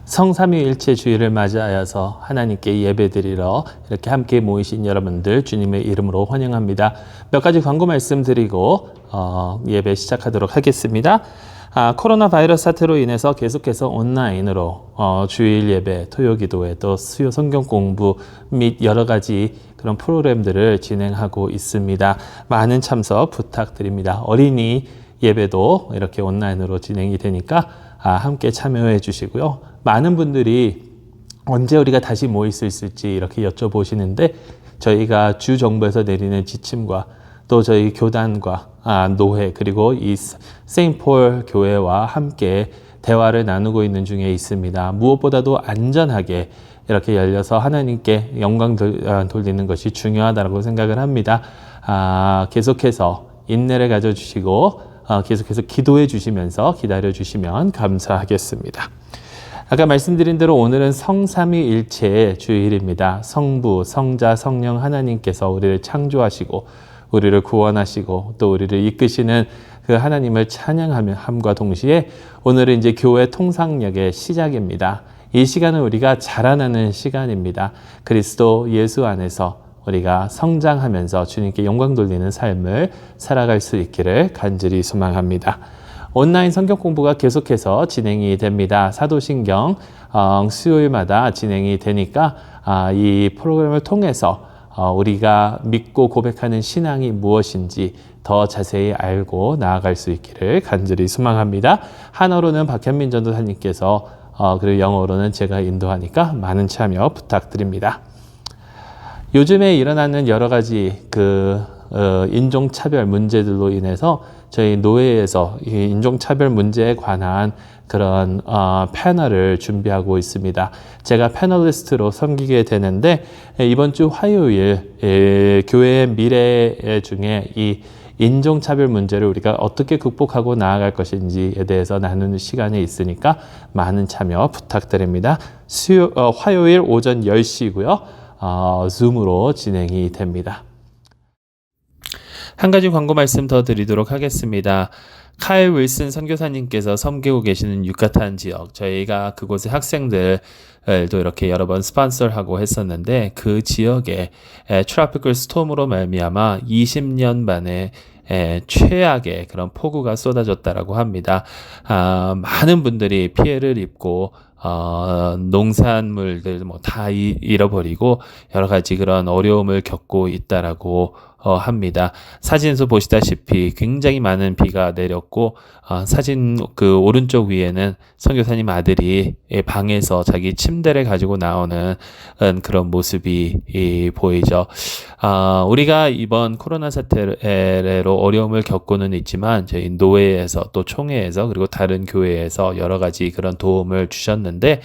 성삼위일체 주일을 맞이하여서 하나님께 예배드리러 이렇게 함께 모이신 여러분들 주님의 이름으로 환영합니다. 몇 가지 광고 말씀드리고 예배 시작하도록 하겠습니다. 코로나 바이러스 사태로 인해서 계속해서 온라인으로 주일 예배, 토요 기도회, 또 수요 성경 공부 및 여러 가지 그런 프로그램들을 진행하고 있습니다. 많은 참석 부탁드립니다. 어린이 예배도 이렇게 온라인으로 진행이 되니까 함께 참여해 주시고요. 많은 분들이 언제 우리가 다시 모일 수 있을지 이렇게 여쭤보시는데 저희가 주 정부에서 내리는 지침과 또 저희 교단과 노회 그리고 이 세인트폴 교회와 함께 대화를 나누고 있는 중에 있습니다. 무엇보다도 안전하게 이렇게 열려서 하나님께 영광 돌리는 것이 중요하다고 생각을 합니다. 계속해서 인내를 가져주시고 계속해서 기도해 주시면서 기다려 주시면 감사하겠습니다. 아까 말씀드린 대로 오늘은 성삼위일체의 주일입니다. 성부, 성자, 성령 하나님께서 우리를 창조하시고 우리를 구원하시고 또 우리를 이끄시는 그 하나님을 찬양함과 동시에 오늘은 이제 교회 통상력의 시작입니다. 이 시간은 우리가 자라나는 시간입니다. 그리스도 예수 안에서 우리가 성장하면서 주님께 영광 돌리는 삶을 살아갈 수 있기를 간절히 소망합니다. 온라인 성경 공부가 계속해서 진행이 됩니다. 사도신경 수요일마다 진행이 되니까 이 프로그램을 통해서 우리가 믿고 고백하는 신앙이 무엇인지 더 자세히 알고 나아갈 수 있기를 간절히 소망합니다. 한어로는 박현민 전도사님께서 그리고 영어로는 제가 인도하니까 많은 참여 부탁드립니다. 요즘에 일어나는 여러 가지 인종차별 문제들로 인해서 저희 노회에서 이 인종차별 문제에 관한 그런 패널을 준비하고 있습니다. 제가 패널리스트로 섬기게 되는데 이번 주 화요일 교회의 미래 중에 이 인종차별 문제를 우리가 어떻게 극복하고 나아갈 것인지에 대해서 나누는 시간이 있으니까 많은 참여 부탁드립니다. 화요일 오전 10시고요. 줌으로 진행이 됩니다. 한 가지 광고 말씀 더 드리도록 하겠습니다. 카일 윌슨 선교사님께서 섬기고 계시는 유카탄 지역, 저희가 그곳의 학생들도 이렇게 여러 번 스폰서하고 했었는데 그 지역에 트로피컬 스톰으로 말미암아 20년 만에 최악의 그런 폭우가 쏟아졌다라고 합니다. 많은 분들이 피해를 입고 농산물들 다 잃어버리고 여러 가지 그런 어려움을 겪고 있다라고 합니다. 사진에서 보시다시피 굉장히 많은 비가 내렸고 사진 그 오른쪽 위에는 선교사님 아들이 방에서 자기 침대를 가지고 나오는 그런 모습이 보이죠. 우리가 이번 코로나 사태로 어려움을 겪고는 있지만 저희 노회에서 또 총회에서 그리고 다른 교회에서 여러 가지 그런 도움을 주셨는데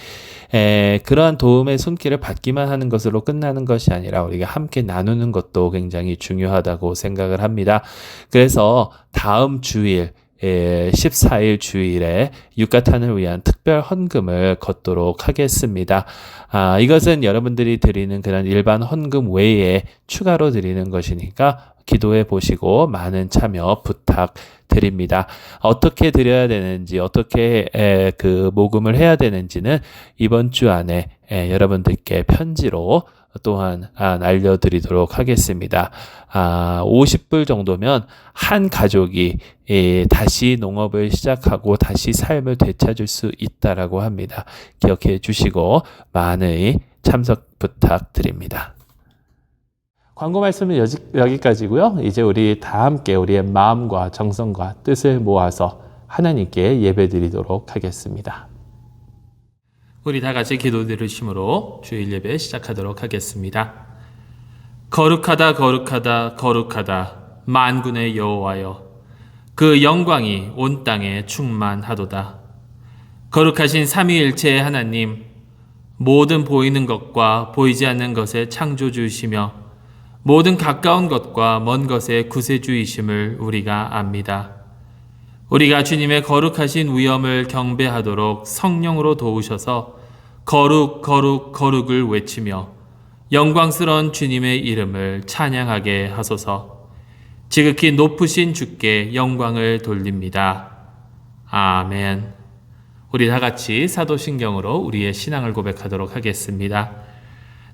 그러한 도움의 손길을 받기만 하는 것으로 끝나는 것이 아니라 우리가 함께 나누는 것도 굉장히 중요하다고 생각을 합니다. 그래서 다음 주일 14일 주일에 유카탄을 위한 특별 헌금을 걷도록 하겠습니다. 이것은 여러분들이 드리는 그런 일반 헌금 외에 추가로 드리는 것이니까 기도해 보시고 많은 참여 부탁드립니다. 어떻게 드려야 되는지, 어떻게 그 모금을 해야 되는지는 이번 주 안에 여러분들께 편지로 또한 알려드리도록 하겠습니다. 50불 정도면 한 가족이 다시 농업을 시작하고 다시 삶을 되찾을 수 있다라고 합니다. 기억해 주시고 많은 참석 부탁드립니다. 광고 말씀은 여기까지고요. 이제 우리 다 함께 우리의 마음과 정성과 뜻을 모아서 하나님께 예배드리도록 하겠습니다. 우리 다 같이 기도 드리심으로 주일 예배 시작하도록 하겠습니다. 거룩하다 거룩하다 거룩하다 만군의 여호와여, 그 영광이 온 땅에 충만하도다. 거룩하신 삼위일체의 하나님, 모든 보이는 것과 보이지 않는 것의 창조주이시며 모든 가까운 것과 먼 것의 구세주이심을 우리가 압니다. 우리가 주님의 거룩하신 위엄을 경배하도록 성령으로 도우셔서 거룩 거룩 거룩을 외치며 영광스러운 주님의 이름을 찬양하게 하소서. 지극히 높으신 주께 영광을 돌립니다. 아멘. 우리 다 같이 사도신경으로 우리의 신앙을 고백하도록 하겠습니다.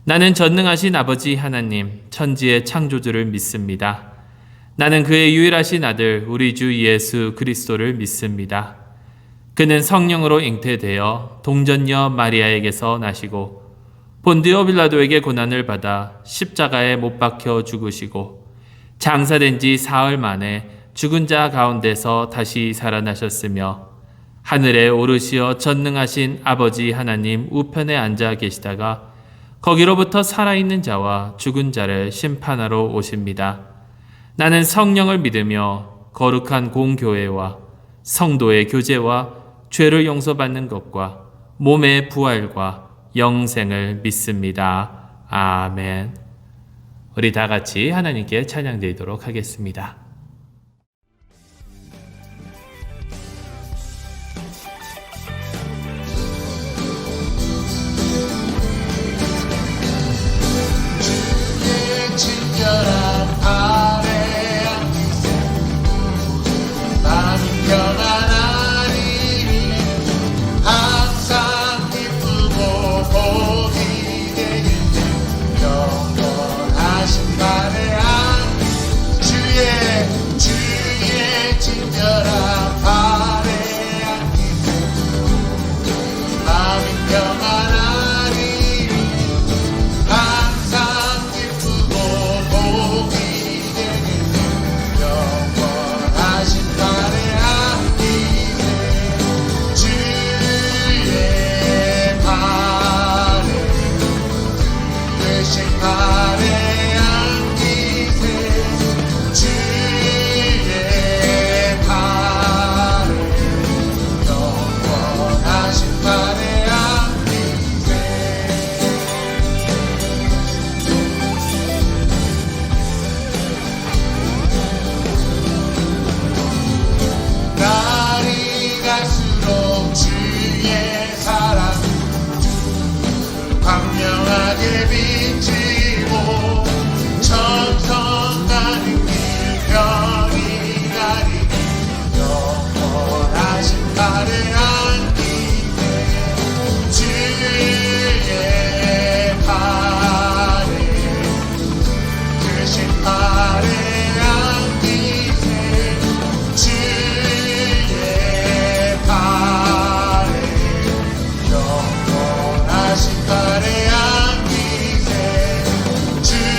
나는 전능하신 아버지 하나님, 천지의 창조주를 믿습니다. 나는 그의 유일하신 아들 우리 주 예수 그리스도를 믿습니다. 그는 성령으로 잉태되어 동전녀 마리아에게서 나시고 본디오 빌라도에게 고난을 받아 십자가에 못 박혀 죽으시고 장사된 지 사흘 만에 죽은 자 가운데서 다시 살아나셨으며 하늘에 오르시어 전능하신 아버지 하나님 우편에 앉아 계시다가 거기로부터 살아있는 자와 죽은 자를 심판하러 오십니다. 나는 성령을 믿으며 거룩한 공교회와 성도의 교제와 죄를 용서받는 것과 몸의 부활과 영생을 믿습니다. 아멘. 우리 다 같이 하나님께 찬양드리도록 하겠습니다. 친절한 아래 앉으세 마음이 평안하리 항상 기쁘고 복이 되길 영원하신 날에 주의 친절한 아래 앉으세 마음이 평안하리 항상 기쁘고 복이 되길 영원하신 날에 앉으세 주의 발에 되신 발에 앉으세 주의 발에 영원하신 발에 앉으세 날이 갈수록 주의 사랑 광명하게 비치고 천성 가는 길 별이 가리니 영원하신 발에 앉으세 주의 발에 크신 발에 앉으세 주의 발에 영원하신 발에 앉으세 주의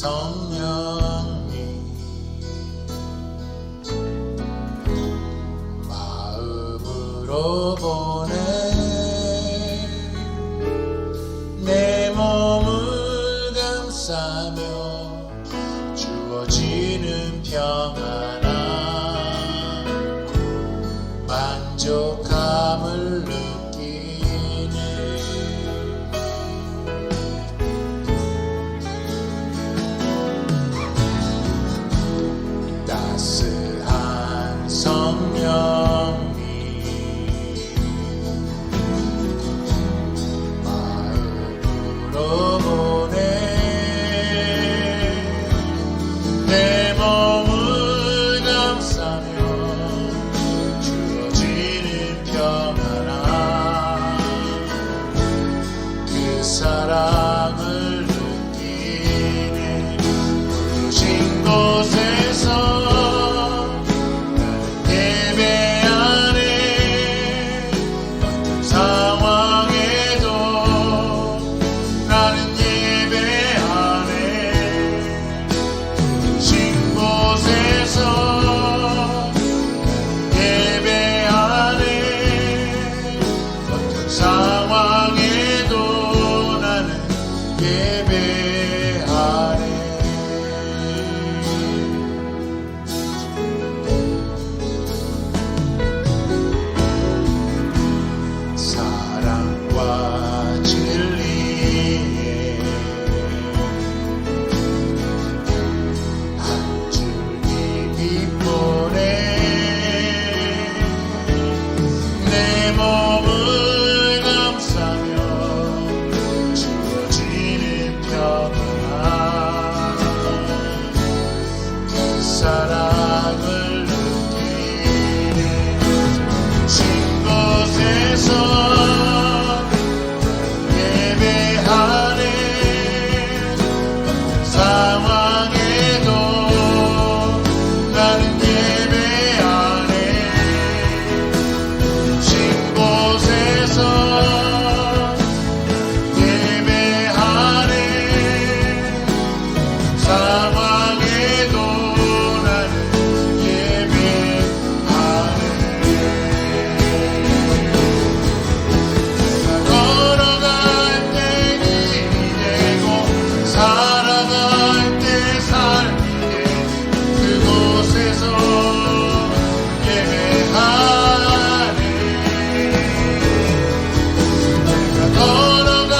성령님 마음으로 보내 내 몸을 감싸며 주어지는 평안함 만족함을 느끼네 따스한 성령님 마음으로 보내 내 몸을 감싸며 주어지는 평안함 그 사랑을 느끼네 부르신 곳에서 나는 예배하네 어떤 상황에도 나는 예배하네 부르신 곳에서 예배하네 어떤 상황에도 나는 예배하네 사랑과 진리에 한 줄기 빛보내 내 몸을 감싸며 주어지는 평안함 그 사랑을 느끼네 신 곳에서 예배하네 어떤 상황에도 나는 예배하네 신 곳에서 예배하네 상황에도 나는 예배하네 걸어갈 때 힘이 되고 살아갈 때 삶이 돼 그곳에서 예배하네 내가 걸어갈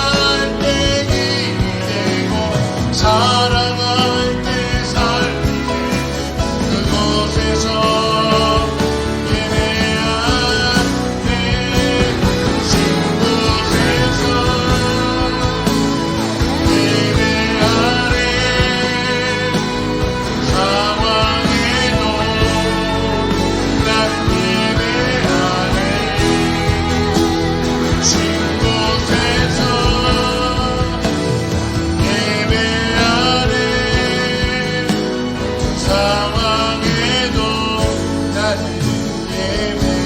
때 힘이 되고 살아갈 때 삶이 돼 그곳에서 예배하네 신 곳에서 예배하네 상황에도 나는 예배하네 신 곳에서 예배하네 상황에도 나는 예배하네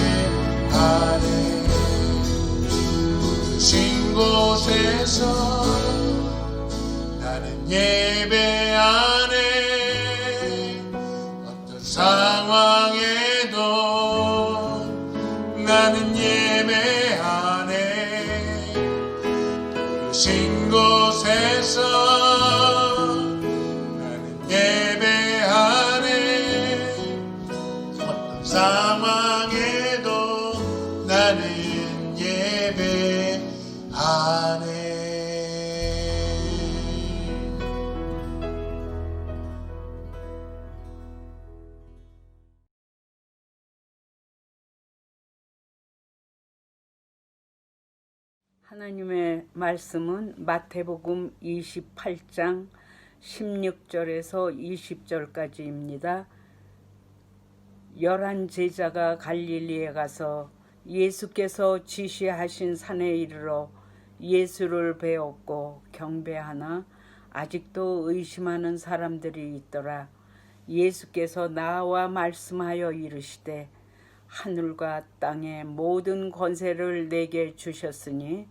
부르신 곳에서 나는 예배하네 어떤 상황에도 나는 예배하네 부르신 곳에서 나는 예배하네 어떤 상황에도 나는 예배하네 하나님의 말씀은 마태복음 28장 16절에서 20절까지입니다. 11 제자가 갈릴리에 가서 예수께서 지시하신 산에 이르러 예수를 배웠고 경배하나 아직도 의심하는 사람들이 있더라. 예수께서 나와 말씀하여 이르시되 하늘과 땅의 모든 권세를 내게 주셨으니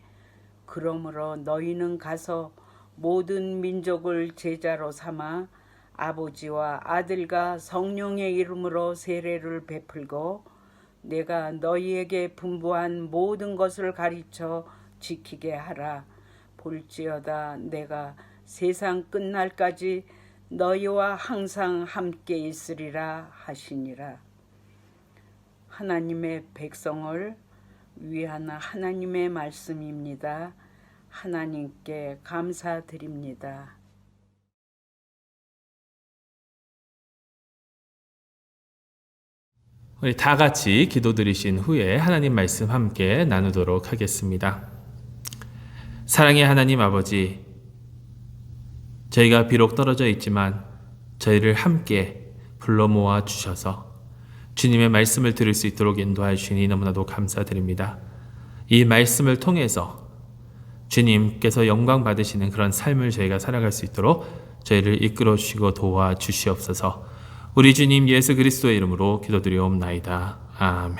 그러므로 너희는 가서 모든 민족을 제자로 삼아 아버지와 아들과 성령의 이름으로 세례를 베풀고 내가 너희에게 분부한 모든 것을 가르쳐 지키게 하라. 볼지어다 내가 세상 끝날까지 너희와 항상 함께 있으리라 하시니라. 하나님의 백성을 위한 하나님의 말씀입니다. 하나님께 감사드립니다. 우리 다 같이 기도드리신 후에 하나님 말씀 함께 나누도록 하겠습니다. 사랑의 하나님 아버지, 저희가 비록 떨어져 있지만 저희를 함께 불러 모아 주셔서 주님의 말씀을 들을 수 있도록 인도하여 주시니 너무나도 감사드립니다. 이 말씀을 통해서 주님께서 영광 받으시는 그런 삶을 저희가 살아갈 수 있도록 저희를 이끌어 주시고 도와 주시옵소서. 우리 주님 예수 그리스도의 이름으로 기도드리옵나이다. 아멘.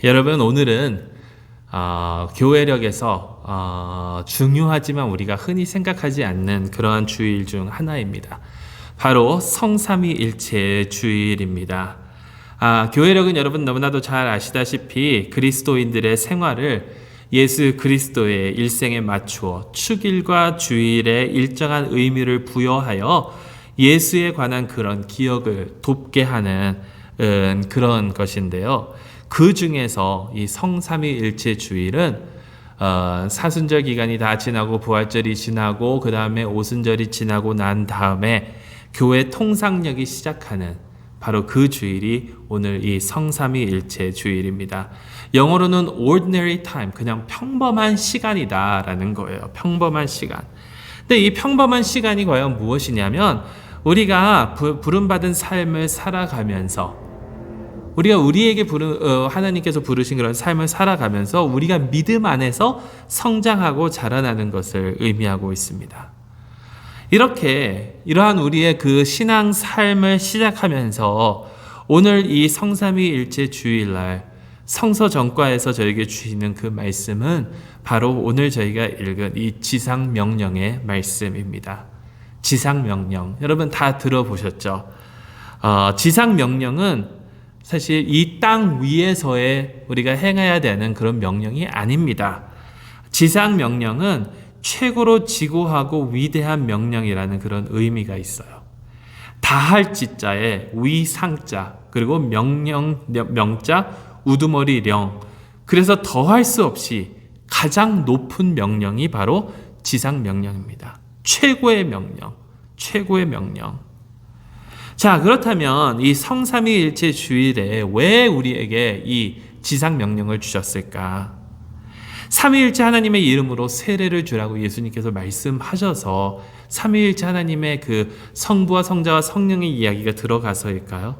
여러분, 오늘은 교회력에서 중요하지만 우리가 흔히 생각하지 않는 그러한 주일 중 하나입니다. 바로 성삼위일체 주일입니다. 교회력은 여러분 너무나도 잘 아시다시피 그리스도인들의 생활을 예수 그리스도의 일생에 맞추어 축일과 주일에 일정한 의미를 부여하여 예수에 관한 그런 기억을 돕게 하는 그런 것인데요. 그 중에서 이 성삼위일체 주일은 사순절 기간이 다 지나고 부활절이 지나고 그 다음에 오순절이 지나고 난 다음에 교회 통상력이 시작하는 바로 그 주일이 오늘 이 성삼위일체 주일입니다. 영어로는 ordinary time, 그냥 평범한 시간이다라는 거예요. 평범한 시간. 근데 이 평범한 시간이 과연 무엇이냐면 우리가 부름받은 삶을 살아가면서 우리가 우리에게 하나님께서 부르신 그런 삶을 살아가면서 우리가 믿음 안에서 성장하고 자라나는 것을 의미하고 있습니다. 이러한 우리의 그 신앙 삶을 시작하면서 오늘 이 성삼위일체 주일날 성서 전과에서 저에게 주시는 그 말씀은 바로 오늘 저희가 읽은 이 지상명령의 말씀입니다. 지상명령. 여러분 다 들어보셨죠? 지상명령은 사실 이 땅 위에서의 우리가 행해야 되는 그런 명령이 아닙니다. 지상명령은 최고로 지고하고 위대한 명령이라는 그런 의미가 있어요. 다할 지자에 위상자, 그리고 명자, 우두머리 령. 그래서 더할 수 없이 가장 높은 명령이 바로 지상명령입니다. 최고의 명령, 최고의 명령. 자, 그렇다면 이 성삼위일체 주일에 왜 우리에게 이 지상명령을 주셨을까? 삼위일체 하나님의 이름으로 세례를 주라고 예수님께서 말씀하셔서 삼위일체 하나님의 그 성부와 성자와 성령의 이야기가 들어가서일까요?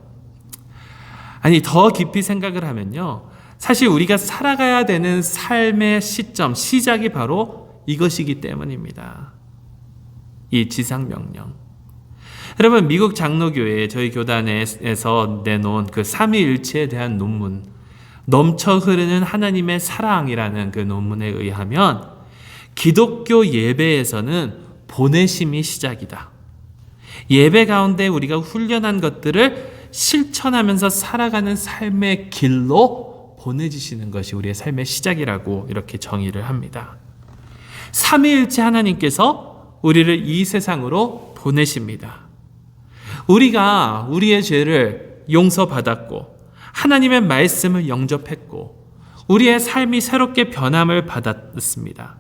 아니, 더 깊이 생각을 하면요, 사실 우리가 살아가야 되는 삶의 시작이 바로 이것이기 때문입니다. 이 지상명령. 여러분, 미국 장로교회 저희 교단에서 내놓은 그 삼위일체에 대한 논문, 넘쳐 흐르는 하나님의 사랑이라는 그 논문에 의하면 기독교 예배에서는 보내심이 시작이다. 예배 가운데 우리가 훈련한 것들을 실천하면서 살아가는 삶의 길로 보내주시는 것이 우리의 삶의 시작이라고 이렇게 정의를 합니다. 삼위일체 하나님께서 우리를 이 세상으로 보내십니다. 우리가 우리의 죄를 용서받았고 하나님의 말씀을 영접했고 우리의 삶이 새롭게 변함을 받았습니다.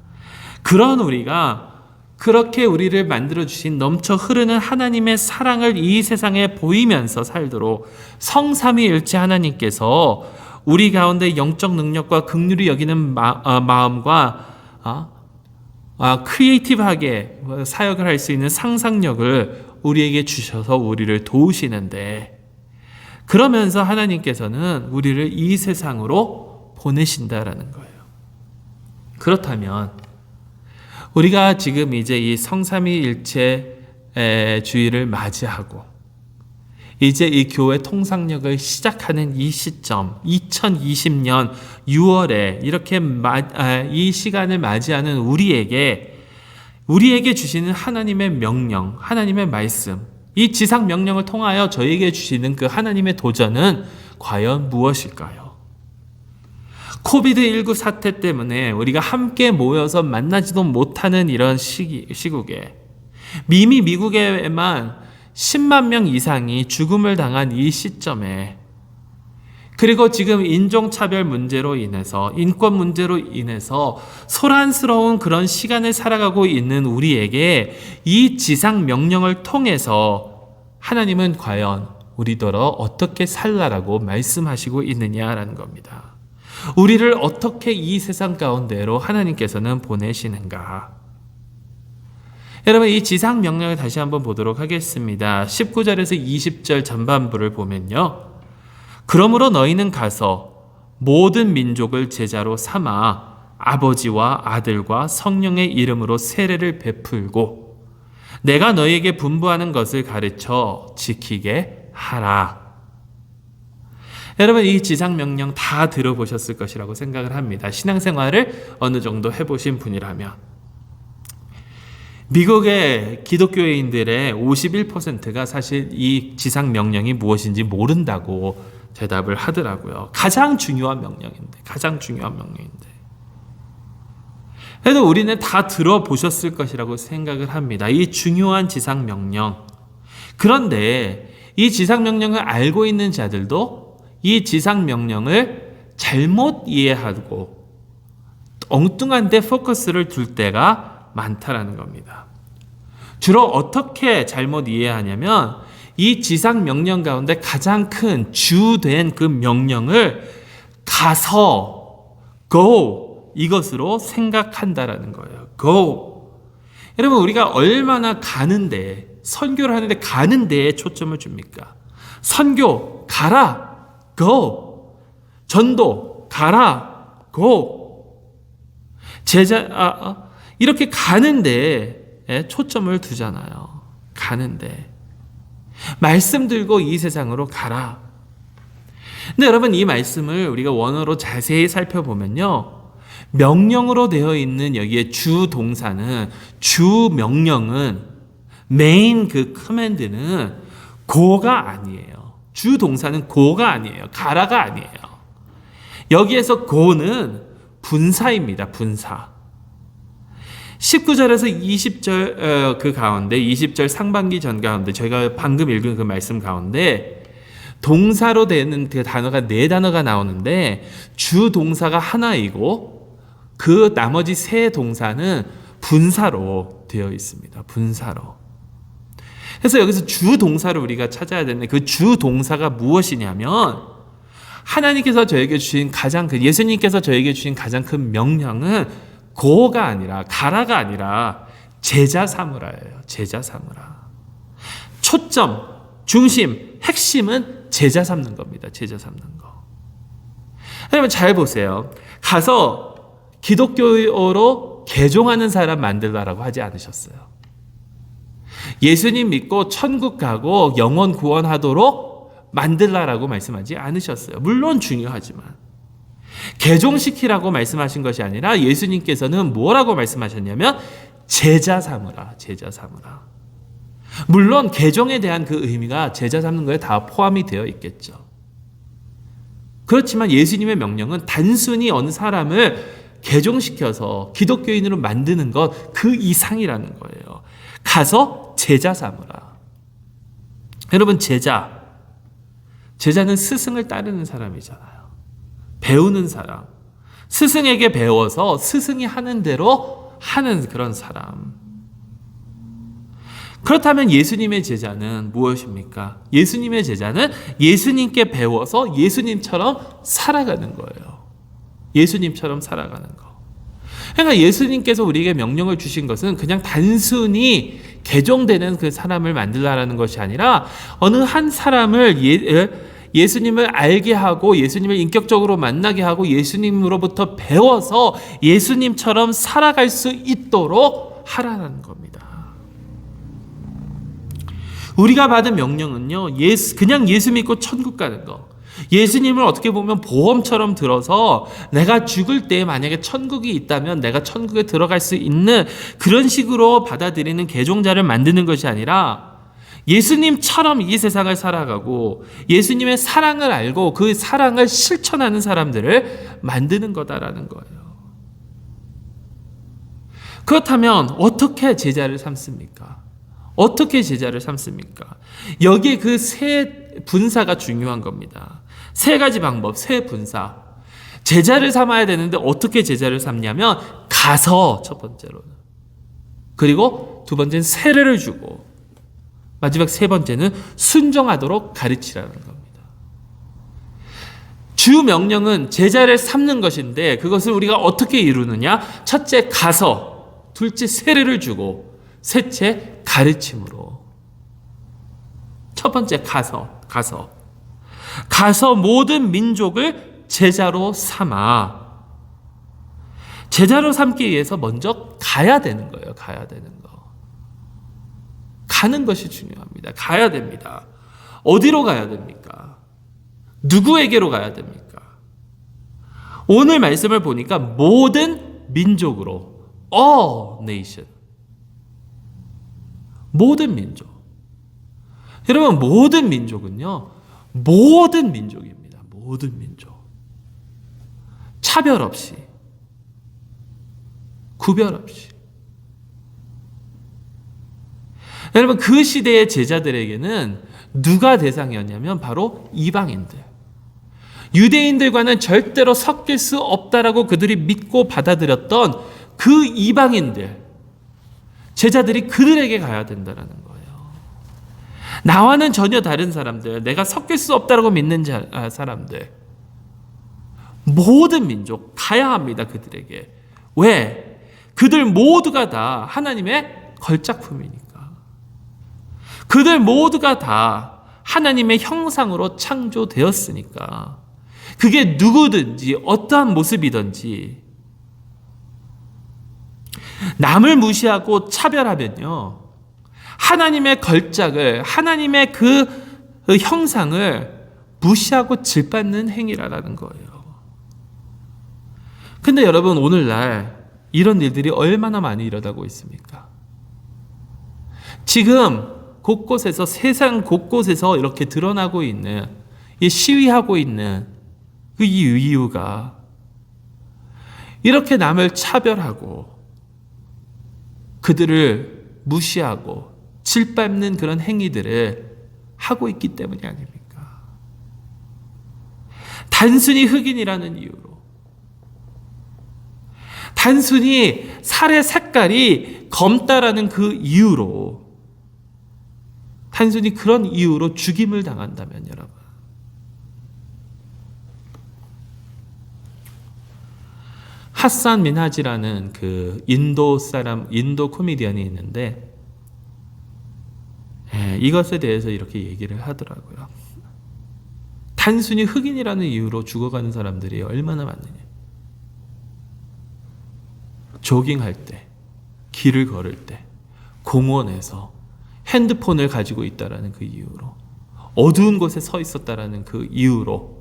그런 우리가 그렇게 우리를 만들어주신 넘쳐 흐르는 하나님의 사랑을 이 세상에 보이면서 살도록 성삼위일체 하나님께서 우리 가운데 영적 능력과 긍휼히 여기는 마음과 크리에이티브하게 사역을 할 수 있는 상상력을 우리에게 주셔서 우리를 도우시는데, 그러면서 하나님께서는 우리를 이 세상으로 보내신다라는 거예요. 그렇다면 우리가 지금 이제 이 성삼위일체 주일을 맞이하고 이제 이 교회 통상력을 시작하는 이 시점, 2020년 6월에 이렇게 이 시간을 맞이하는 우리에게 주시는 하나님의 명령, 하나님의 말씀, 이 지상 명령을 통하여 저에게 주시는 그 하나님의 도전은 과연 무엇일까요? 코비드19 사태 때문에 우리가 함께 모여서 만나지도 못하는 이런 시국에 미국에만 10만 명 이상이 죽음을 당한 이 시점에, 그리고 지금 인종차별 문제로 인해서, 인권 문제로 인해서 소란스러운 그런 시간을 살아가고 있는 우리에게 이 지상 명령을 통해서 하나님은 과연 우리더러 어떻게 살라라고 말씀하시고 있느냐라는 겁니다. 우리를 어떻게 이 세상 가운데로 하나님께서는 보내시는가? 여러분, 이 지상 명령을 다시 한번 보도록 하겠습니다. 19절에서 20절 전반부를 보면요. 그러므로 너희는 가서 모든 민족을 제자로 삼아 아버지와 아들과 성령의 이름으로 세례를 베풀고 내가 너희에게 분부하는 것을 가르쳐 지키게 하라. 여러분, 이 지상 명령 다 들어보셨을 것이라고 생각을 합니다. 신앙생활을 어느 정도 해보신 분이라면. 미국의 기독교인들의 51%가 사실 이 지상 명령이 무엇인지 모른다고 대답을 하더라고요. 가장 중요한 명령인데. 그래도 우리는 다 들어보셨을 것이라고 생각을 합니다. 이 중요한 지상 명령. 그런데 이 지상 명령을 알고 있는 자들도 이 지상 명령을 잘못 이해하고 엉뚱한 데 포커스를 둘 때가 많다라는 겁니다. 주로 어떻게 잘못 이해하냐면 이 지상 명령 가운데 가장 큰 주된 그 명령을 가서 go 이것으로 생각한다라는 거예요. go. 여러분, 우리가 얼마나 가는데, 선교를 하는데 가는 데에 초점을 줍니까? 선교 가라 go. 전도 가라 go. 제자 이렇게 가는데 초점을 두잖아요. 가는데. 말씀 들고 이 세상으로 가라. 근데 여러분, 이 말씀을 우리가 원어로 자세히 살펴보면요. 명령으로 되어 있는 여기에 주 동사는, 주 명령은, 메인 그 커맨드는 go가 아니에요. 주 동사는 go가 아니에요. 가라가 아니에요. 여기에서 go는 분사입니다. 분사. 19절에서 20절 그 가운데, 20절 상반기 전 가운데 저희가 방금 읽은 그 말씀 가운데 동사로 되는 그 단어가 4단어가 나오는데 주 동사가 하나이고 그 나머지 3 동사는 분사로 되어 있습니다. 분사로. 그래서 여기서 주 동사를 우리가 찾아야 되는데 그 주 동사가 무엇이냐면 하나님께서 저에게 주신 예수님께서 저에게 주신 가장 큰 명령은 고가 아니라, 가라가 아니라 제자 삼으라예요. 제자 삼으라. 초점, 중심, 핵심은 제자 삼는 겁니다. 제자 삼는 거. 여러분 잘 보세요. 가서 기독교로 개종하는 사람 만들라라고 하지 않으셨어요. 예수님 믿고 천국 가고 영혼 구원하도록 만들라라고 말씀하지 않으셨어요. 물론 중요하지만. 개종시키라고 말씀하신 것이 아니라 예수님께서는 뭐라고 말씀하셨냐면 제자 삼으라. 제자 삼으라. 물론 개종에 대한 그 의미가 제자 삼는 거에 다 포함이 되어 있겠죠. 그렇지만 예수님의 명령은 단순히 어느 사람을 개종시켜서 기독교인으로 만드는 것 그 이상이라는 거예요. 가서 제자 삼으라. 여러분, 제자는 스승을 따르는 사람이잖아요. 배우는 사람. 스승에게 배워서 스승이 하는 대로 하는 그런 사람. 그렇다면 예수님의 제자는 무엇입니까? 예수님의 제자는 예수님께 배워서 예수님처럼 살아가는 거예요. 예수님처럼 살아가는 거. 그러니까 예수님께서 우리에게 명령을 주신 것은 그냥 단순히 개종되는 그 사람을 만들라는 것이 아니라 어느 한 사람을 예수님을 알게 하고 예수님을 인격적으로 만나게 하고 예수님으로부터 배워서 예수님처럼 살아갈 수 있도록 하라는 겁니다. 우리가 받은 명령은요, 그냥 예수 믿고 천국 가는 거. 예수님을 어떻게 보면 보험처럼 들어서 내가 죽을 때 만약에 천국이 있다면 내가 천국에 들어갈 수 있는 그런 식으로 받아들이는 개종자를 만드는 것이 아니라 예수님처럼 이 세상을 살아가고 예수님의 사랑을 알고 그 사랑을 실천하는 사람들을 만드는 거다라는 거예요. 그렇다면 어떻게 제자를 삼습니까? 어떻게 제자를 삼습니까? 여기에 그 세 분사가 중요한 겁니다. 세 가지 방법, 세 분사. 제자를 삼아야 되는데 어떻게 제자를 삼냐면 가서 첫 번째로는. 그리고 두 번째는 세례를 주고 마지막 세 번째는 순종하도록 가르치라는 겁니다. 주 명령은 제자를 삼는 것인데 그것을 우리가 어떻게 이루느냐? 첫째 가서, 둘째 세례를 주고, 셋째 가르침으로. 첫 번째 가서 모든 민족을 제자로 삼아. 제자로 삼기 위해서 먼저 가야 되는 거예요. 가야 되는 거. 가는 것이 중요합니다. 가야 됩니다. 어디로 가야 됩니까? 누구에게로 가야 됩니까? 오늘 말씀을 보니까 모든 민족으로, all nation. 모든 민족. 여러분, 모든 민족은요, 모든 민족입니다. 모든 민족. 차별 없이, 구별 없이. 여러분, 그 시대의 제자들에게는 누가 대상이었냐면 바로 이방인들. 유대인들과는 절대로 섞일 수 없다라고 그들이 믿고 받아들였던 그 이방인들. 제자들이 그들에게 가야 된다는 거예요. 나와는 전혀 다른 사람들, 내가 섞일 수 없다라고 믿는 사람들, 모든 민족 가야 합니다. 그들에게. 왜? 그들 모두가 다 하나님의 걸작품이니까. 그들 모두가 다 하나님의 형상으로 창조되었으니까. 그게 누구든지 어떠한 모습이든지 남을 무시하고 차별하면요, 하나님의 걸작을, 하나님의 그 형상을 무시하고 질받는 행위라는 거예요. 근데 여러분, 오늘날 이런 일들이 얼마나 많이 일어나고 있습니까? 지금 곳곳에서, 세상 곳곳에서 이렇게 드러나고 있는, 시위하고 있는 그 이유가 이렇게 남을 차별하고 그들을 무시하고 질밟는 그런 행위들을 하고 있기 때문이 아닙니까? 단순히 흑인이라는 이유로, 단순히 살의 색깔이 검다라는 그 이유로, 단순히 그런 이유로 죽임을 당한다면 여러분, 하산 민하지라는 그 인도 코미디언이 있는데, 이것에 대해서 이렇게 얘기를 하더라고요. 단순히 흑인이라는 이유로 죽어가는 사람들이 얼마나 많느냐. 조깅할 때, 길을 걸을 때, 공원에서 핸드폰을 가지고 있다라는 그 이유로, 어두운 곳에 서 있었다라는 그 이유로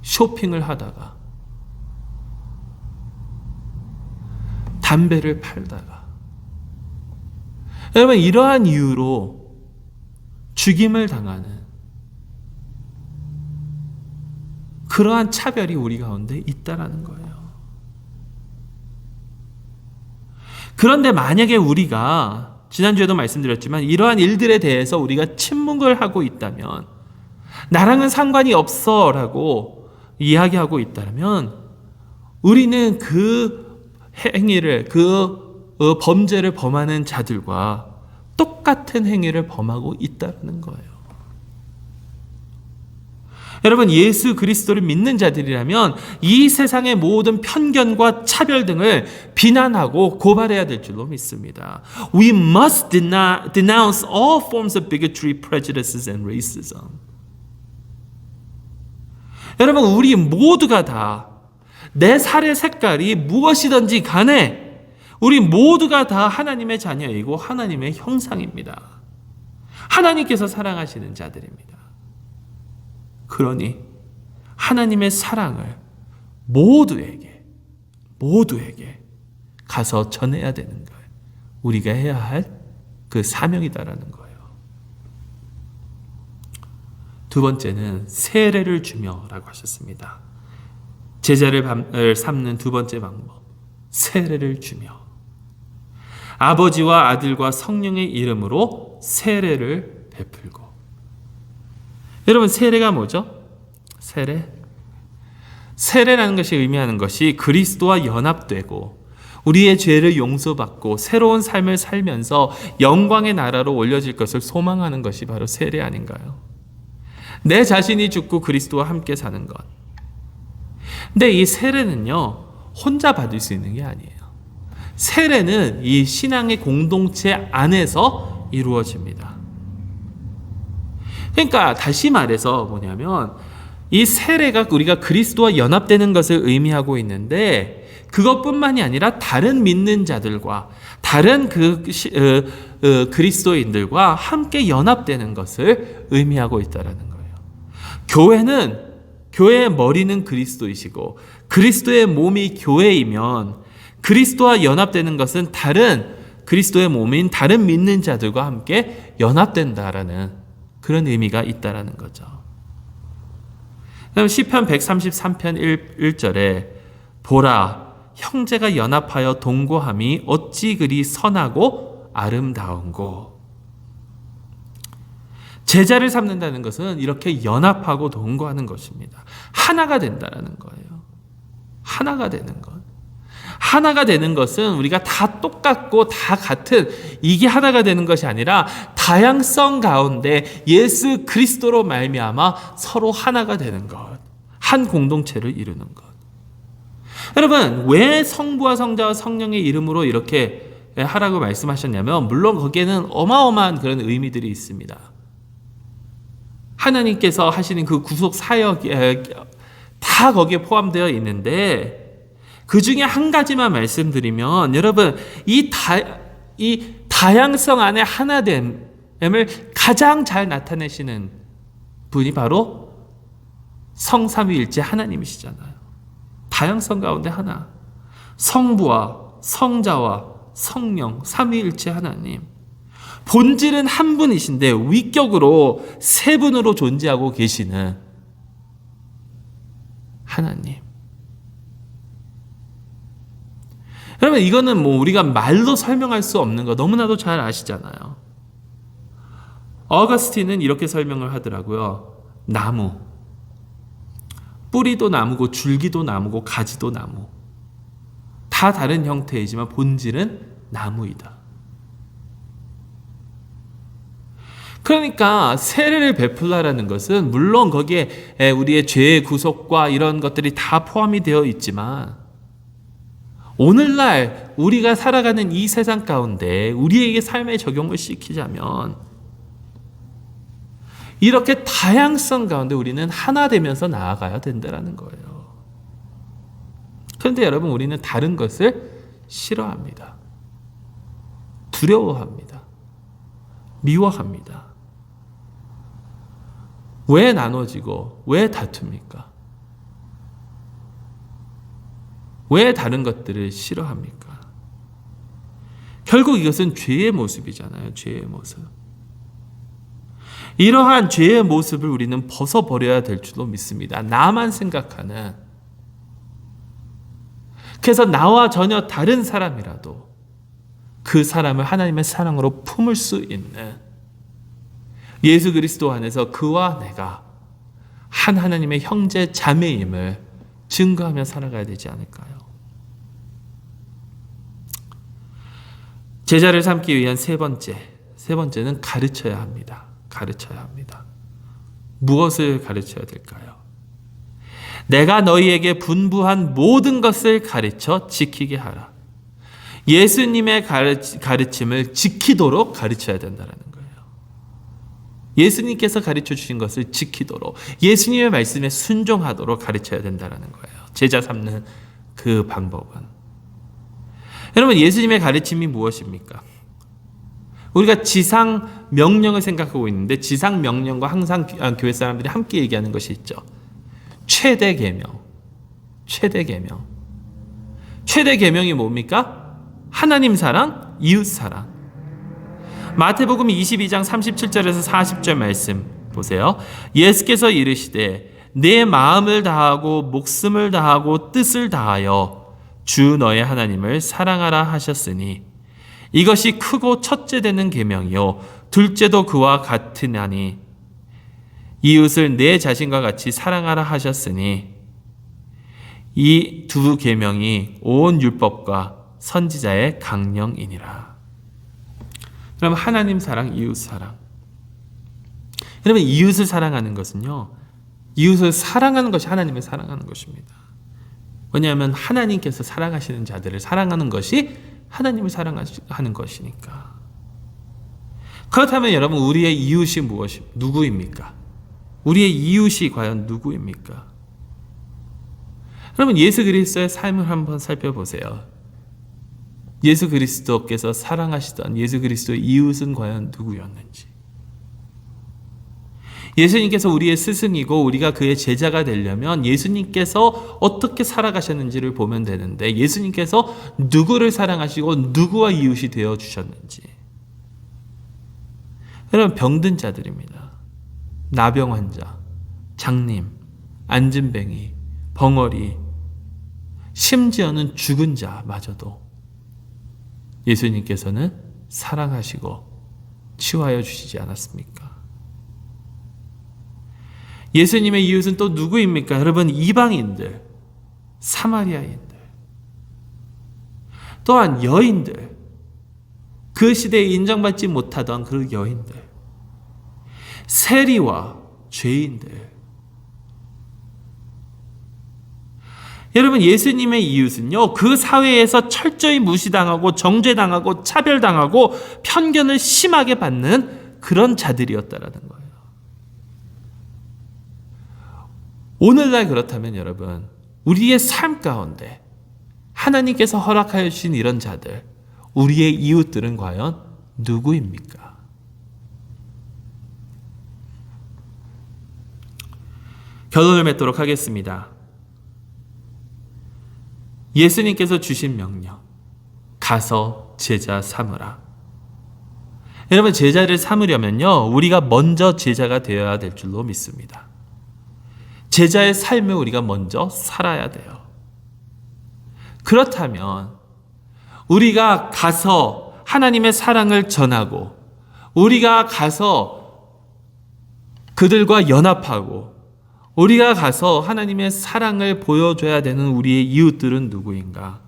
쇼핑을 하다가, 담배를 팔다가, 여러분, 이러한 이유로 죽임을 당하는 그러한 차별이 우리 가운데 있다라는 거예요. 그런데 만약에 우리가, 지난주에도 말씀드렸지만, 이러한 일들에 대해서 우리가 침묵을 하고 있다면, 나랑은 상관이 없어 라고 이야기하고 있다면, 우리는 그 행위를, 그 범죄를 범하는 자들과 똑같은 행위를 범하고 있다는 거예요. 여러분, 예수 그리스도를 믿는 자들이라면 이 세상의 모든 편견과 차별 등을 비난하고 고발해야 될 줄로 믿습니다. We must denounce all forms of bigotry, prejudices, and racism. 여러분, 우리 모두가 다 내 살의 색깔이 무엇이든지 간에 우리 모두가 다 하나님의 자녀이고 하나님의 형상입니다. 하나님께서 사랑하시는 자들입니다. 그러니 하나님의 사랑을 모두에게 가서 전해야 되는 거예요. 우리가 해야 할 그 사명이다라는 거예요. 두 번째는 세례를 주며라고 하셨습니다. 제자를 삼는 두 번째 방법, 세례를 주며. 아버지와 아들과 성령의 이름으로 세례를 베풀고. 여러분, 세례가 뭐죠? 세례라는 것이 의미하는 것이 그리스도와 연합되고 우리의 죄를 용서받고 새로운 삶을 살면서 영광의 나라로 올려질 것을 소망하는 것이 바로 세례 아닌가요? 내 자신이 죽고 그리스도와 함께 사는 것. 근데 이 세례는요, 혼자 받을 수 있는 게 아니에요. 세례는 이 신앙의 공동체 안에서 이루어집니다. 그러니까 다시 말해서 뭐냐면 이 세례가 우리가 그리스도와 연합되는 것을 의미하고 있는데 그것뿐만이 아니라 다른 믿는 자들과 다른 그리스도인들과 함께 연합되는 것을 의미하고 있다는 거예요. 교회의 머리는 그리스도이시고 그리스도의 몸이 교회이면 그리스도와 연합되는 것은 다른 그리스도의 몸인 다른 믿는 자들과 함께 연합된다라는 그런 의미가 있다라는 거죠. 그다음 시편 133편 1절에 보라 형제가 연합하여 동거함이 어찌 그리 선하고 아름다운고. 제자를 삼는다는 것은 이렇게 연합하고 동거하는 것입니다. 하나가 된다는 거예요. 하나가 되는 것. 하나가 되는 것은 우리가 다 똑같고 다 같은 이게 하나가 되는 것이 아니라 다양성 가운데 예수 그리스도로 말미암아 서로 하나가 되는 것. 한 공동체를 이루는 것. 여러분, 왜 성부와 성자와 성령의 이름으로 이렇게 하라고 말씀하셨냐면 물론 거기에는 어마어마한 그런 의미들이 있습니다. 하나님께서 하시는 그 구속 사역이 다 거기에 포함되어 있는데 그 중에 한 가지만 말씀드리면 여러분 이 다양성 안에 하나됨을 가장 잘 나타내시는 분이 바로 성삼위일체 하나님이시잖아요. 다양성 가운데 하나. 성부와 성자와 성령 삼위일체 하나님. 본질은 한 분이신데 위격으로 세 분으로 존재하고 계시는 하나님. 여러분 이거는 뭐 우리가 말로 설명할 수 없는 거 너무나도 잘 아시잖아요. 어거스틴은 이렇게 설명을 하더라고요. 나무. 뿌리도 나무고 줄기도 나무고 가지도 나무. 다 다른 형태이지만 본질은 나무이다. 그러니까 세례를 베풀라라는 것은 물론 거기에 우리의 죄의 구속과 이런 것들이 다 포함이 되어 있지만 오늘날 우리가 살아가는 이 세상 가운데 우리에게 삶에 적용을 시키자면 이렇게 다양성 가운데 우리는 하나 되면서 나아가야 된다는 거예요. 그런데 여러분 우리는 다른 것을 싫어합니다. 두려워합니다. 미워합니다. 왜 나눠지고 왜 다툽니까? 왜 다른 것들을 싫어합니까? 결국 이것은 죄의 모습이잖아요. 죄의 모습. 이러한 죄의 모습을 우리는 벗어버려야 될 줄로 믿습니다. 나만 생각하는. 그래서 나와 전혀 다른 사람이라도 그 사람을 하나님의 사랑으로 품을 수 있는 예수 그리스도 안에서 그와 내가 한 하나님의 형제 자매임을 증거하며 살아가야 되지 않을까요? 제자를 삼기 위한 세 번째는 가르쳐야 합니다. 가르쳐야 합니다. 무엇을 가르쳐야 될까요? 내가 너희에게 분부한 모든 것을 가르쳐 지키게 하라. 예수님의 가르침을 지키도록 가르쳐야 된다는 거예요. 예수님께서 가르쳐 주신 것을 지키도록 예수님의 말씀에 순종하도록 가르쳐야 된다는 거예요. 제자 삼는 그 방법은. 여러분, 예수님의 가르침이 무엇입니까? 우리가 지상 명령을 생각하고 있는데 지상 명령과 항상 교회 사람들이 함께 얘기하는 것이 있죠. 최대 계명. 최대 계명. 최대 계명이 뭡니까? 하나님 사랑, 이웃 사랑. 마태복음 22장 37절에서 40절 말씀 보세요. 예수께서 이르시되 내 마음을 다하고 목숨을 다하고 뜻을 다하여 주 너의 하나님을 사랑하라 하셨으니 이것이 크고 첫째 되는 계명이요 둘째도 그와 같으나니 이웃을 내 자신과 같이 사랑하라 하셨으니 이 두 계명이 온 율법과 선지자의 강령이니라. 그럼 하나님 사랑, 이웃 사랑. 여러분, 이웃을 사랑하는 것은요, 이웃을 사랑하는 것이 하나님을 사랑하는 것입니다. 왜냐하면 하나님께서 사랑하시는 자들을 사랑하는 것이 하나님을 사랑하는 것이니까. 그렇다면 여러분, 우리의 이웃이 누구입니까? 우리의 이웃이 과연 누구입니까? 여러분, 예수 그리스도의 삶을 한번 살펴보세요. 예수 그리스도께서 사랑하시던 예수 그리스도의 이웃은 과연 누구였는지. 예수님께서 우리의 스승이고 우리가 그의 제자가 되려면 예수님께서 어떻게 살아가셨는지를 보면 되는데, 예수님께서 누구를 사랑하시고 누구와 이웃이 되어 주셨는지. 여러분, 병든 자들입니다. 나병 환자, 장님, 안진뱅이, 벙어리, 심지어는 죽은 자마저도 예수님께서는 사랑하시고 치유하여 주시지 않았습니까? 예수님의 이웃은 또 누구입니까? 여러분, 이방인들, 사마리아인들, 또한 여인들, 그 시대에 인정받지 못하던 그 여인들, 세리와 죄인들. 여러분, 예수님의 이웃은요, 그 사회에서 철저히 무시당하고 정죄당하고 차별당하고 편견을 심하게 받는 그런 자들이었다라는 거예요. 오늘날 그렇다면 여러분, 우리의 삶 가운데 하나님께서 허락하여 주신 이런 자들, 우리의 이웃들은 과연 누구입니까? 결론을 맺도록 하겠습니다. 예수님께서 주신 명령, 가서 제자 삼으라. 여러분, 제자를 삼으려면요, 우리가 먼저 제자가 되어야 될 줄로 믿습니다. 제자의 삶을 우리가 먼저 살아야 돼요. 그렇다면 우리가 가서 하나님의 사랑을 전하고, 우리가 가서 그들과 연합하고, 우리가 가서 하나님의 사랑을 보여줘야 되는 우리의 이웃들은 누구인가?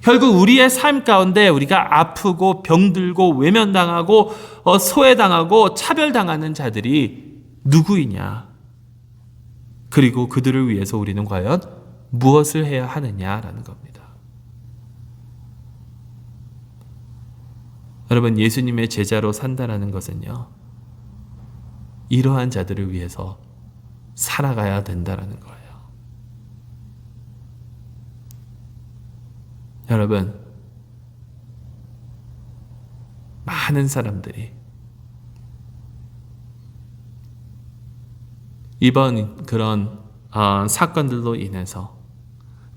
결국 우리의 삶 가운데 우리가 아프고 병들고 외면당하고 소외당하고 차별당하는 자들이 누구이냐? 그리고 그들을 위해서 우리는 과연 무엇을 해야 하느냐라는 겁니다. 여러분, 예수님의 제자로 산다라는 것은요, 이러한 자들을 위해서 살아가야 된다라는 거예요. 여러분, 많은 사람들이 이번 그런 사건들로 인해서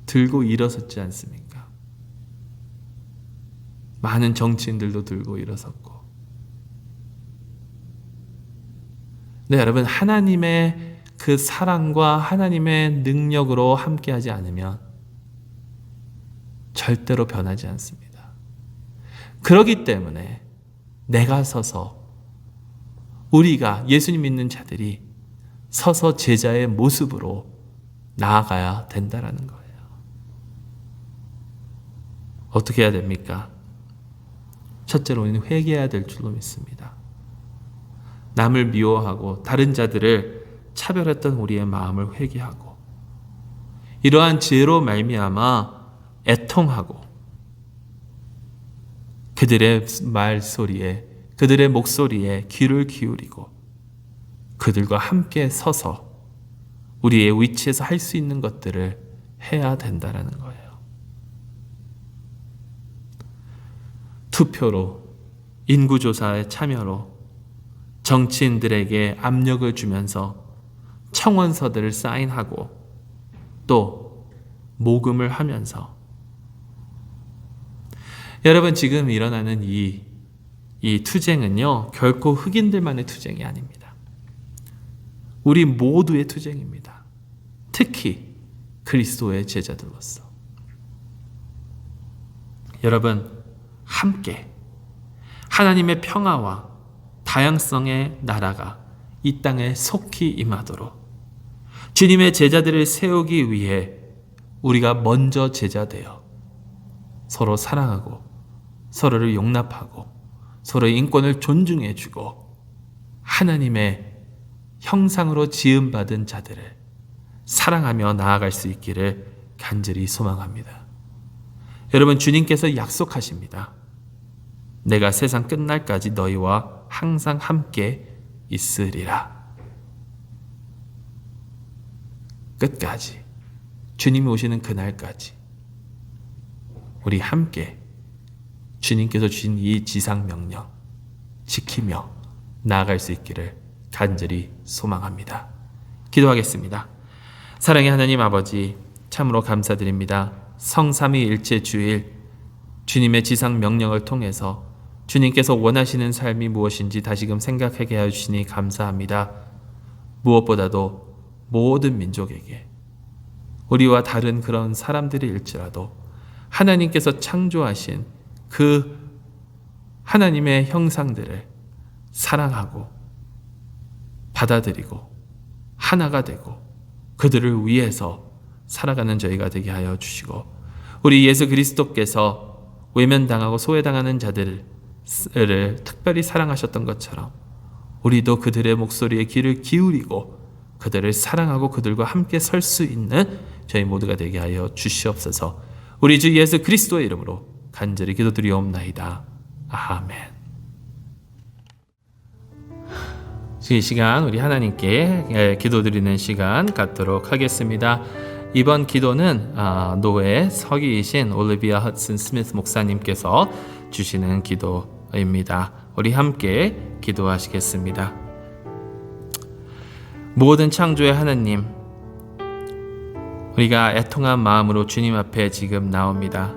들고 일어섰지 않습니까? 많은 정치인들도 들고 일어섰고. 네, 여러분, 하나님의 그 사랑과 하나님의 능력으로 함께하지 않으면 절대로 변하지 않습니다. 그렇기 때문에 내가 서서, 우리가 예수님 믿는 자들이 서서 제자의 모습으로 나아가야 된다라는 거예요. 어떻게 해야 됩니까? 첫째로 우리는 회개해야 될 줄로 믿습니다. 남을 미워하고 다른 자들을 차별했던 우리의 마음을 회개하고, 이러한 죄로 말미암아 애통하고 그들의 말소리에, 그들의 목소리에 귀를 기울이고 그들과 함께 서서 우리의 위치에서 할 수 있는 것들을 해야 된다는 거예요. 투표로, 인구조사에 참여로 정치인들에게 압력을 주면서 청원서들을 사인하고 또 모금을 하면서 여러분 지금 일어나는 이 투쟁은요 결코 흑인들만의 투쟁이 아닙니다. 우리 모두의 투쟁입니다. 특히 그리스도의 제자들로서 여러분 함께 하나님의 평화와 다양성의 나라가 이 땅에 속히 임하도록 주님의 제자들을 세우기 위해 우리가 먼저 제자되어 서로 사랑하고 서로를 용납하고 서로의 인권을 존중해주고 하나님의 형상으로 지음받은 자들을 사랑하며 나아갈 수 있기를 간절히 소망합니다. 여러분 주님께서 약속하십니다. 내가 세상 끝날까지 너희와 항상 함께 있으리라. 끝까지 주님이 오시는 그날까지 우리 함께 주님께서 주신 이 지상 명령 지키며 나아갈 수 있기를 간절히 소망합니다. 기도하겠습니다. 사랑의 하나님 아버지 참으로 감사드립니다. 성삼위일체 주일 주님의 지상 명령을 통해서 주님께서 원하시는 삶이 무엇인지 다시금 생각하게 하여 주시니 감사합니다. 무엇보다도 모든 민족에게 우리와 다른 그런 사람들일지라도 하나님께서 창조하신 그 하나님의 형상들을 사랑하고 받아들이고 하나가 되고 그들을 위해서 살아가는 저희가 되게 하여 주시고 우리 예수 그리스도께서 외면당하고 소외당하는 자들을 특별히 사랑하셨던 것처럼 우리도 그들의 목소리에 귀를 기울이고 그들을 사랑하고 그들과 함께 설 수 있는 저희 모두가 되게 하여 주시옵소서. 우리 주 예수 그리스도의 이름으로 간절히 기도드리옵나이다. 아멘. 이 시간 우리 하나님께 기도드리는 시간 갖도록 하겠습니다. 이번 기도는 노예 서기이신 올리비아 헛슨 스미스 목사님께서 주시는 기도입니다. 우리 함께 기도하시겠습니다. 모든 창조의 하나님, 우리가 애통한 마음으로 주님 앞에 지금 나옵니다.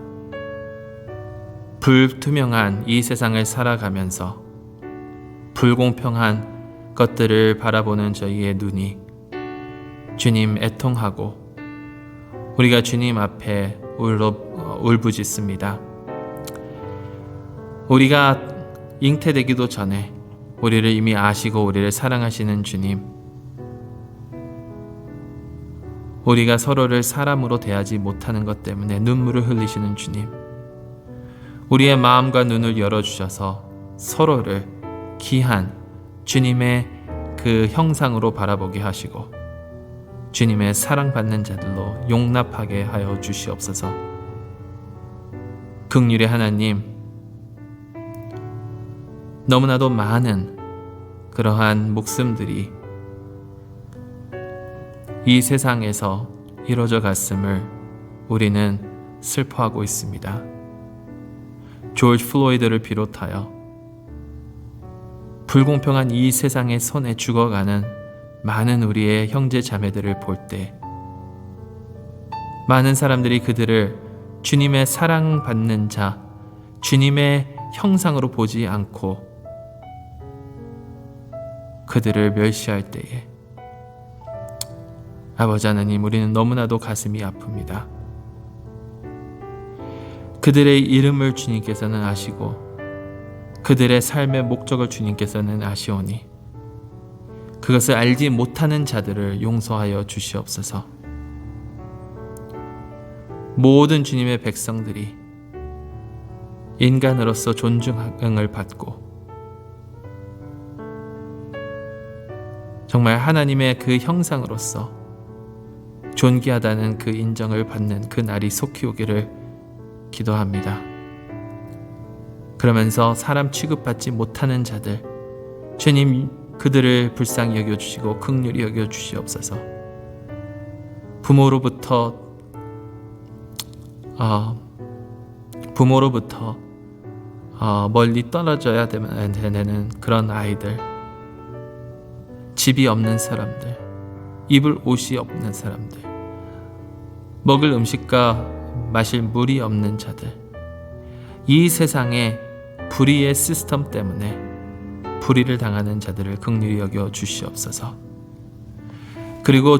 불투명한 이 세상을 살아가면서 불공평한 것들을 바라보는 저희의 눈이 주님 애통하고 우리가 주님 앞에 울부짖습니다. 우리가 잉태되기도 전에 우리를 이미 아시고 우리를 사랑하시는 주님, 우리가 서로를 사람으로 대하지 못하는 것 때문에 눈물을 흘리시는 주님, 우리의 마음과 눈을 열어주셔서 서로를 귀한 주님의 그 형상으로 바라보게 하시고 주님의 사랑받는 자들로 용납하게 하여 주시옵소서. 긍휼의 하나님, 너무나도 많은 그러한 목숨들이 이 세상에서 이루어져 갔음을 우리는 슬퍼하고 있습니다. 조지 플로이드를 비롯하여 불공평한 이 세상의 손에 죽어가는 많은 우리의 형제 자매들을 볼 때 많은 사람들이 그들을 주님의 사랑받는 자, 주님의 형상으로 보지 않고 그들을 멸시할 때에 아버지 하나님, 우리는 너무나도 가슴이 아픕니다. 그들의 이름을 주님께서는 아시고 그들의 삶의 목적을 주님께서는 아시오니 그것을 알지 못하는 자들을 용서하여 주시옵소서. 모든 주님의 백성들이 인간으로서 존중을 받고 정말 하나님의 그 형상으로서 존귀하다는 그 인정을 받는 그 날이 속히 오기를 기도합니다. 그러면서 사람 취급받지 못하는 자들, 주님 그들을 불쌍히 여겨주시고 긍휼히 여겨주시옵소서. 부모로부터 멀리 떨어져야 되는 그런 아이들, 집이 없는 사람들, 입을 옷이 없는 사람들, 먹을 음식과 마실 물이 없는 자들, 이 세상의 불의의 시스템 때문에 불의를 당하는 자들을 긍휼히 여겨 주시옵소서. 그리고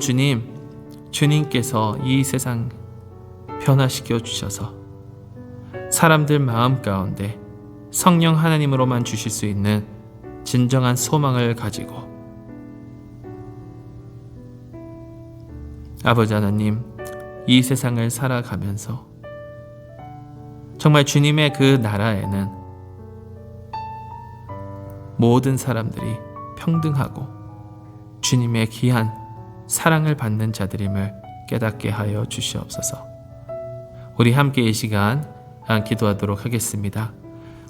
주님께서 이 세상 변화시켜 주셔서 사람들 마음 가운데 성령 하나님으로만 주실 수 있는 진정한 소망을 가지고 아버지 하나님, 이 세상을 살아가면서 정말 주님의 그 나라에는 모든 사람들이 평등하고 주님의 귀한 사랑을 받는 자들임을 깨닫게 하여 주시옵소서. 우리 함께 이 시간 기도하도록 하겠습니다.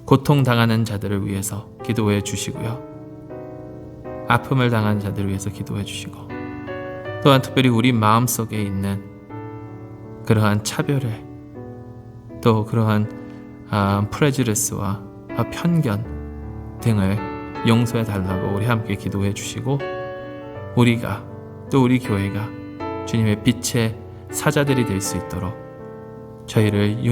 고통당하는 자들을 위해서 기도해 주시고요. 아픔을 당한 자들을 위해서 기도해 주시고, 또한 특별히 우리 마음속에 있는 그러한 차별을, 또 그러한 프레주리스와 편견 등을 용서해 달라고 우리 함께 기도해 주시고, 우리가 또 우리 교회가 주님의 빛의 사자들이 될 수 있도록 저희를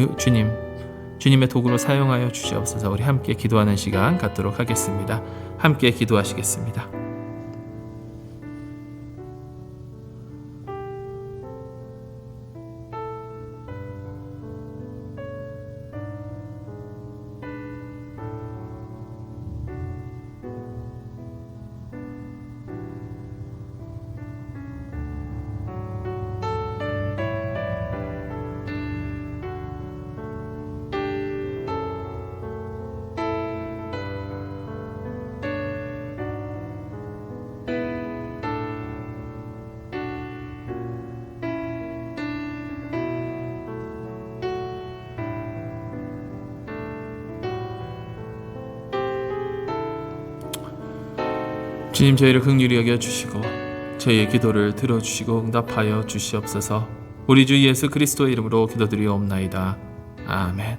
주님의 도구로 사용하여 주시옵소서. 우리 함께 기도하는 시간 갖도록 하겠습니다. 함께 기도하시겠습니다. 주님, 저희를 긍휼히 여겨주시고 저희의 기도를 들어주시고 응답하여 주시옵소서. 우리 주 예수 그리스도의 이름으로 기도드리옵나이다. 아멘.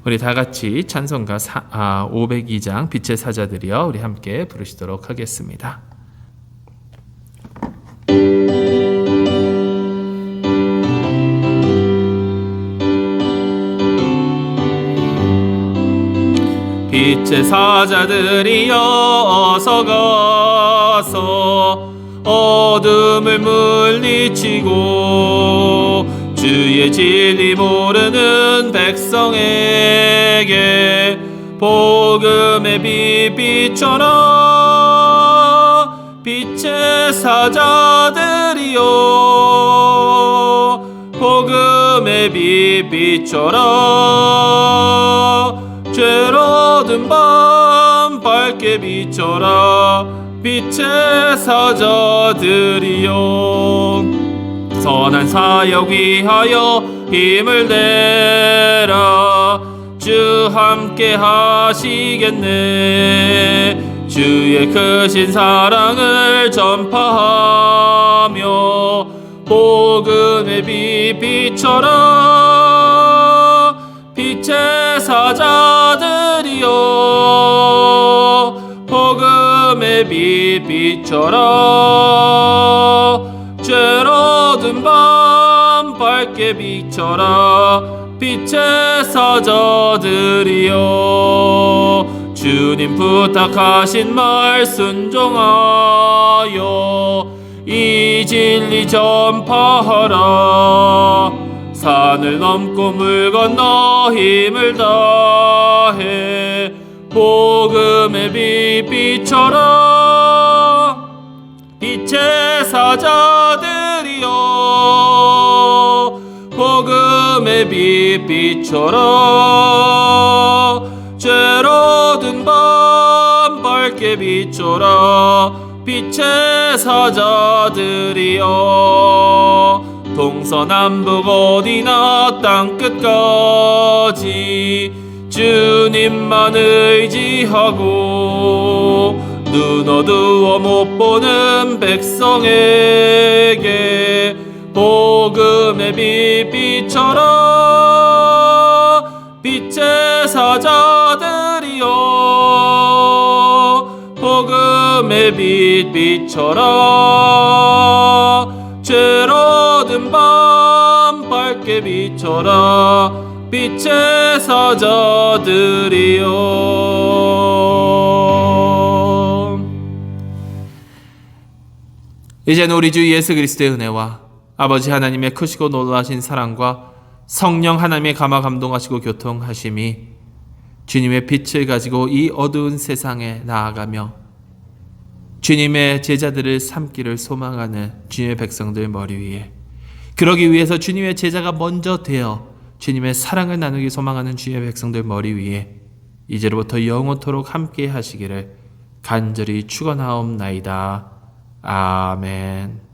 우리 다같이 찬송가 502장 빛의 사자들이여 우리 함께 부르시도록 하겠습니다. 빛의 사자들이여 어서 가서 어둠을 물리치고 주의 진리 모르는 백성에게 복음의 빛 비춰라. 빛의 사자들이여 복음의 빛 비춰라. 죄로든 밤 밝게 비춰라. 빛의 사자들이여 선한 사역 위하여 힘을 내라. 주 함께 하시겠네. 주의 크신 사랑을 전파하며 복음의 빛 비춰라. 빛의 사자들이여 복음의 빛 비춰라. 죄로든 밤 밝게 비춰라. 빛의 사자들이여 주님 부탁하신 말 순종하여 이 진리 전파하라. 산을 넘고 물 건너 힘을 다해 복음의 빛 비춰라. 빛의 사자들이여 복음의 빛 비춰라. 죄로든 밤 밝게 비춰라. 빛의 사자들이여 동서남북 어디나 땅끝까지 주님만 의지하고 눈 어두워 못 보는 백성에게 복음의 빛 비춰라. 빛의 사자들 빛 비춰라 죄로 든 밤 밝게 비춰라 빛의 사자들이여. 이제는 우리 주 예수 그리스도의 은혜와 아버지 하나님의 크시고 놀라신 사랑과 성령 하나님의 감화 감동하시고 교통하심이 주님의 빛을 가지고 이 어두운 세상에 나아가며 주님의 제자들을 삼기를 소망하는 주님의 백성들 머리 위에, 그러기 위해서 주님의 제자가 먼저 되어 주님의 사랑을 나누기 소망하는 주님의 백성들 머리 위에 이제로부터 영원토록 함께 하시기를 간절히 축원하옵나이다. 아멘.